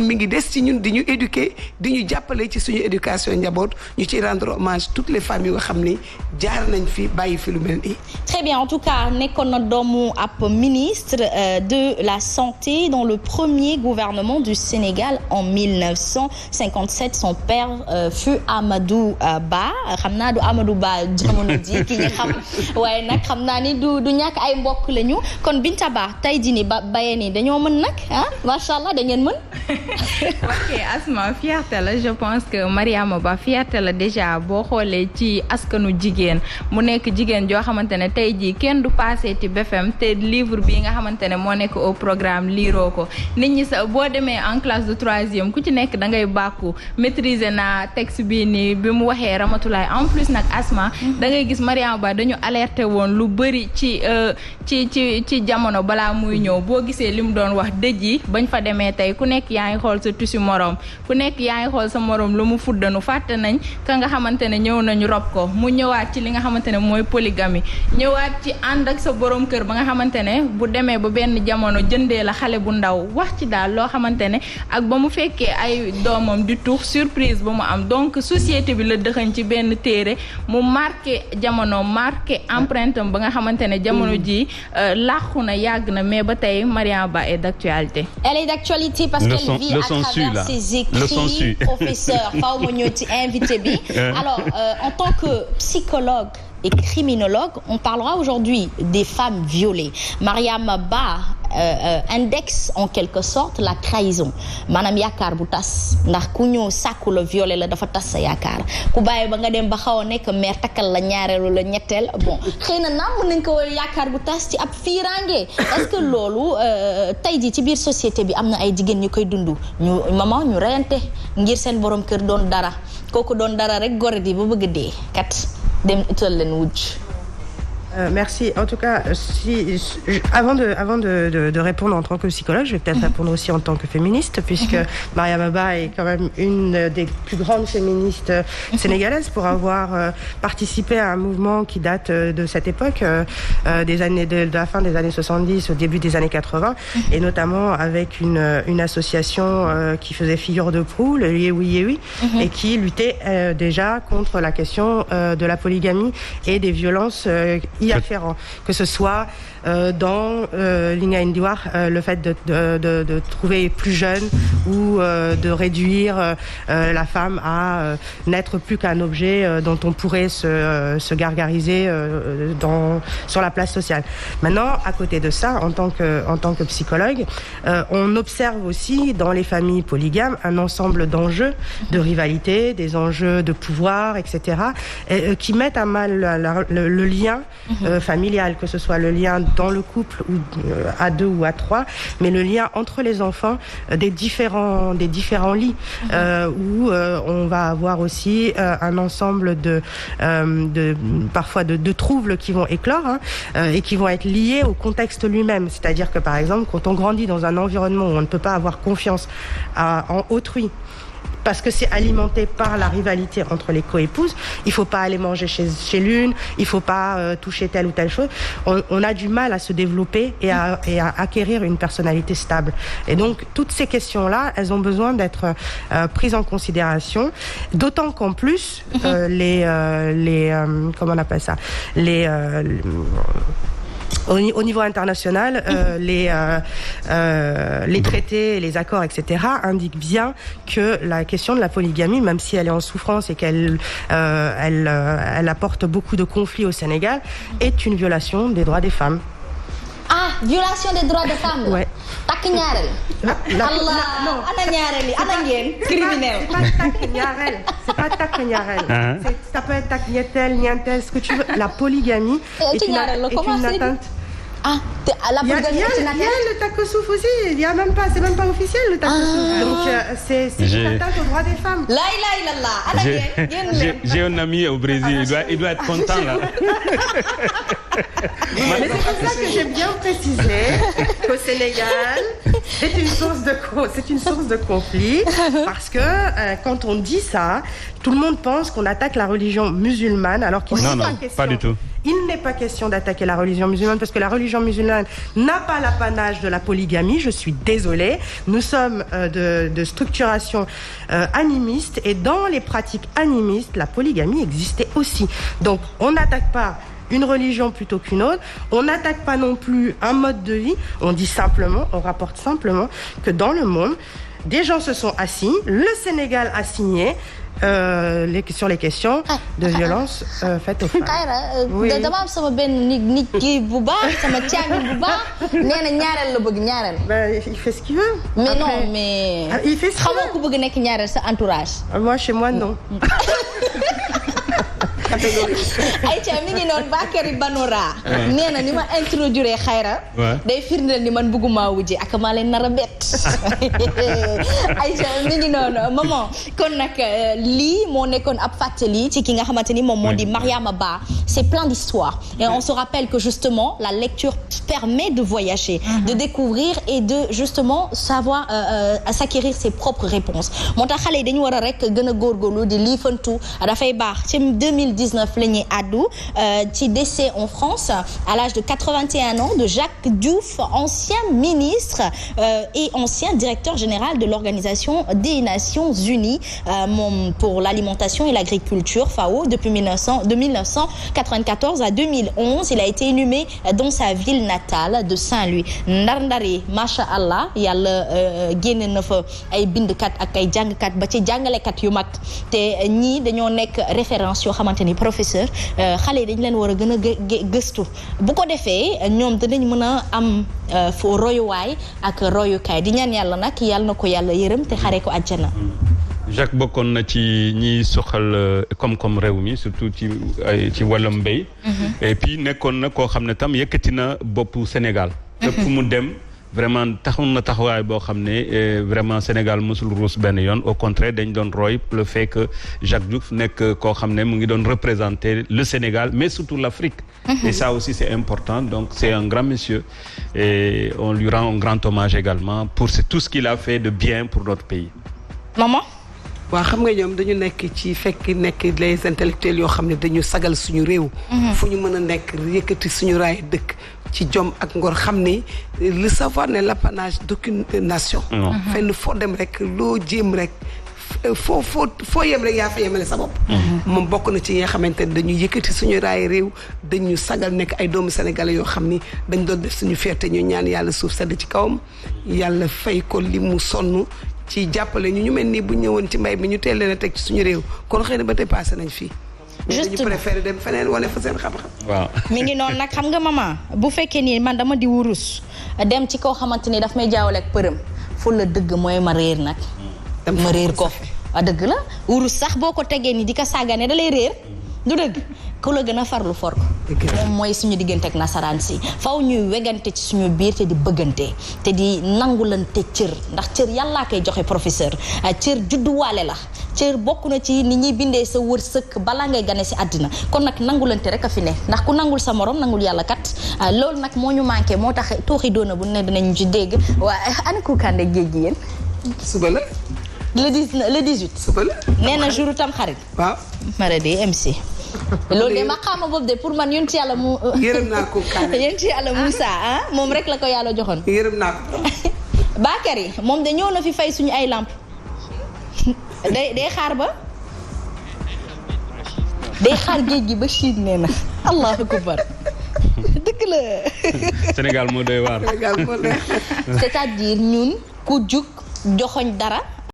comme mi ngi des ci ñun di ñu éduquer di ñu jàppale ci suñu éducation njaboot ñu ci rendre hommage toutes les femmes yu nga xam ni jaar nañ fi bàyyi fi lu mel nii. Très bien, en tout cas nekkoon na doomu ab ministre de la santé dans le premier gouvernement du Sénégal en 1957. Son père fut Amadou Ba. Xam naa du Amadou Ba jamono ji ki ñu xam waaye nag xam naa ni du ñàkk ay mbokk lañu kon Binta Ba tey jii nii bayeen yi dañoo mën nag ah macha allah da ngeen mën. ok Asma fierté la je pense que Mariama Ba fierté la déjà boo xoolee ci askanu jigéen mu nekk jigéen joo xamante ne tey jii kenn du passé ci BFM te livre bii nga xamante ne moo nekk au programme liiroo ko nit ñi sa boo demee en classe de troisième ku ci nekk da ngay bàkku maîtriser naa texte bii nii bi mu waxee Ramatulaay en plus nag Asma da ngay gis Mariama Ba dañu alerté woon lu bëri ci jamono balaa muy ñëw boo gisee li mu doon wax dëj yi bañ fa demee tey ku nekk yaa ngi xool sa tissu morom ku nekk yaa ngi xool sa morom lu mu fuddanu fàtte nañ ka nga xamante ne ñëw nañu rob ko mu ñëwaat ci li nga xamante ne mooy polygamie ñëwaat ci ànd ak sa borom kër ba nga xamante ne bu demee ba benn jamono jëndee la xale bu ndaw wax ci daal loo xamante ne ak ba mu fekkee ay doomam di tuux surprise ba mu am donc société bi la dëxañ ci benn téere mu marqué jamono marqué empreinte am ba nga xamante ne jamono ji làqu na yàgg na mais ba tey Mariama Ba est d'actualité. Elle est d'actualité parce qu'elle vit à travers ses écrits, professeur faaw ma ñëw ci invité bi. Alors en tant que psychologue et criminologue, on parlera aujourd'hui des femmes violées. Mariama Ba indexe en quelque sorte la trahison maanaam yaakaar bu tas ndax ku ñëw sàkku la violé la dafa tas sa yaakaar ku bàyyi ba nga dem ba xaw a nekk mère takkal la ñaareelu la ñetteel bon xëy na naam mën nañ ko yaakaar bu tas ci ab fiirange est-ce que loolu tey jii ci biir société bi am na ay jigéen ñu koy dund ñu maman ñu reyante ngir seen borom kër doon dara kooku doon dara rek gore di ba bëgg dee kat dem ital leen wujj. Merci. En tout cas, avant de répondre en tant que psychologue, je vais peut-être répondre aussi en tant que féministe, puisque Mariama Ba est quand même une des plus grandes féministes sénégalaises pour avoir participé à un mouvement qui date de cette époque, de la fin des années 70 au début des années 80, et notamment avec une association qui faisait figure de proue, le Yewi Yewi, et qui luttait déjà contre la question de la polygamie et des violences y afférents, que ce soit dans Linga Indiwar, le fait de trouver plus jeune ou de réduire la femme à n'être plus qu'un objet dont on pourrait se gargariser sur la place sociale. Maintenant, à côté de ça, en tant que psychologue, on observe aussi dans les familles polygames un ensemble d'enjeux de rivalité, des enjeux de pouvoir, etc., qui mettent à mal le lien familial, que ce soit le lien dans le couple ou à deux ou à trois, mais le lien entre les enfants des différents lits où on va avoir aussi un ensemble parfois de troubles qui vont éclore et qui vont être liés au contexte lui-même. C'est-à-dire que par exemple, quand on grandit dans un environnement où on ne peut pas avoir confiance en autrui, parce que c'est alimenté par la rivalité entre les coépouses, il faut pas aller manger chez l'une, il faut pas toucher telle ou telle chose. On a du mal à se développer et à acquérir une personnalité stable. Et donc toutes ces questions-là, elles ont besoin d'être prises en considération. D'autant qu'en plus comment on appelle ça, au niveau international, les traités, les accords, etc., indiquent bien que la question de la polygamie, même si elle est en souffrance et qu'elle apporte beaucoup de conflits au Sénégal, est une violation des droits des femmes. Ah, violation des droits des femmes. Ouais. Takk ñaareel. Allah, ana ñaareel yi, ana ngeen criminel. C'est pas takk ñaareel. Ça peut être takk ñetteel, ñeenteel, ce que tu veux. La polygamie est une atteinte. Ah, la polygamie est une atteinte. Il y a le takk-suuf aussi. C'est même pas officiel le takk-suuf. Donc c'est une atteinte aux droits des femmes. La ilaha illallah. Ana ngeen. J'ai un ami au Brésil. Il doit être content là. Mais c'est pour ça que j'ai bien précisé qu'au Sénégal, c'est une source de conflit, parce que quand on dit ça, tout le monde pense qu'on attaque la religion musulmane, alors qu'il non, pas du tout. Il n'est pas question d'attaquer la religion musulmane, parce que la religion musulmane n'a pas l'apanage de la polygamie. Je suis désolée. Nous sommes de structuration animiste, et dans les pratiques animistes, la polygamie existait aussi. Donc, on n'attaque pas une religion plutôt qu'une autre. On n'attaque pas non plus un mode de vie. On rapporte simplement que dans le monde, des gens se sont assis. Le Sénégal a signé sur les questions de violence faites aux femmes. Oui. dama am sama benn nit kii bu baax sama càmmiñ bu baax nee na ñaareel la bëgg ñaareel. Il fait ce qu'il veut. Mais après, non mais. Il fait ce qu'il veut. xamoo ku bëgg nekk ñaareel sa entourage. Moi chez moi non. Aïcha mi ngi noonu Bakary Banora nee na ni ma introduire Xayra day firndeel ni man bëgguma wujje ak maa leen nar a bett Aïcha mi ngi noonu maman kon nag lii moo nekkoon ab fàttali ci ki nga xamante ni moom moo di Mariama Ba. C'est plein d'histoires et on se rappelle que justement la lecture permet de voyager, de découvrir et de justement savoir s'acquérir ses propres réponses. moo tax xale yi dañu war a rek gën a góorgóorlu di liifantu dafay baax ci 2019 la ñuy àddu ci décès en France à l'âge de 81 ans de Jacques Diouf, ancien ministre et ancien directeur général de l'Organisation des Nations Unies pour l'alimentation et l'agriculture FAO depuis 1994 à 2011. Il a été inhumé dans sa ville natale de Saint-Louis. Ndar-ndari macha allah yàlla génne na fa ay bindkat ak ay jàngkat ba ci jàngalekat yu mag te ñii dañoo nekk référence yoo xamante ni professeur xale yi dañ leen war a gën a gëstu bu ko defee ñoom danañ mën a am foo royuwaay ak royukaay di ñaan yàlla nag yàlla na ko yàlla yërëm te xare ko àjjana. Jacques bokkoon na ci ñiy soxal koom-koom réew mi surtout ci wàllum mbéy. Et puis nekkoon na koo xam ne tam yëkkati na boppu Sénégal. fépp fu mu dem vraiment taxawoon na taxawaay boo xam ne vraiment Sénégal mosul ruus benn yoon au contraire dañ doon roy le fait que Jacques Diouf nekk koo xam ne mu ngi doon représenter le Sénégal mais surtout l'Afrique. Et ça aussi c'est important, donc c'est un grand monsieur et on lui rend un grand hommage également pour tout ce qu'il a fait de bien pour notre pays. Maman. waaw xam nga ñoom dañu nekk les intellectuels yoo xam ne dañu sagal suñu réew. fu ñu mën a nekk yëkkati suñu raay dëkk ci jom ak ngor xam ni le savoir n'est l'apanage d'aucune nation. fenn foo dem rek loo jéem rek foo yem rek yaa fa yemale sa bopp. moom bokk na ci ñi nga xamante ne dañu yëkkati suñu raay réew dañu sagal nekk ay doomu sénégalais yoo xam ni dañ doon def suñu fierté ñu ñaan yàlla suuf sedd ci kawam yàlla fay ko li mu sonn. ci jàppale ñu mel nii bu ñëwoon ci mbay mi ñu teel leen a teg ci suñu réew kon xëy na ba tey passé nañ fii. juste dañu préféré dem feneen wane fa seen xam-xam. waaw mi ngi noonu nag xam nga maman bu fekkee nii man dama di wurus dem ci koo xamante ni daf may jaawale ak përëm fu la dëgg mooy ma réer nag. ma réer ko dëgg la wurus sax boo ko tegee ni di ko sàggane da lay réer du dëgg ku la gën a farlu for ko moom mooy suñu diggante ak nasaraan si faw ñuy wegante ci suñu biir te di bëggante te di nangulante cër ndax cër yàllaa koy joxe professeur cër judduwaale la cër bokk na ci ni ñuy bindee sa wërsëg balaa ngay gane si àddina kon nag nangulante rek a fi ne ndax ku nangul sa morom nangul yàlla kat loolu nag moo ñu manqué moo tax tuuxi doona bu ne dinañ ci dégg waaye ana kuukande géej gi yéen suba la le 18 suba la nee na jour tam xarit waaw mara de MC loolu de ma xaama boobu de pour man yonent yàlla mu yërëm naa ko kaane yonent yàlla Moussa moom rek la ko yàlla joxoon yërëm naa ko Bakary moom de ñëw na fi fay suñu ay lamp day xaar ba day xaar géej gi ba Chine nee na allahu akbar dëgg la Sénégal moo doy waar c'est-à-dire ñun ku jug joxoñ dara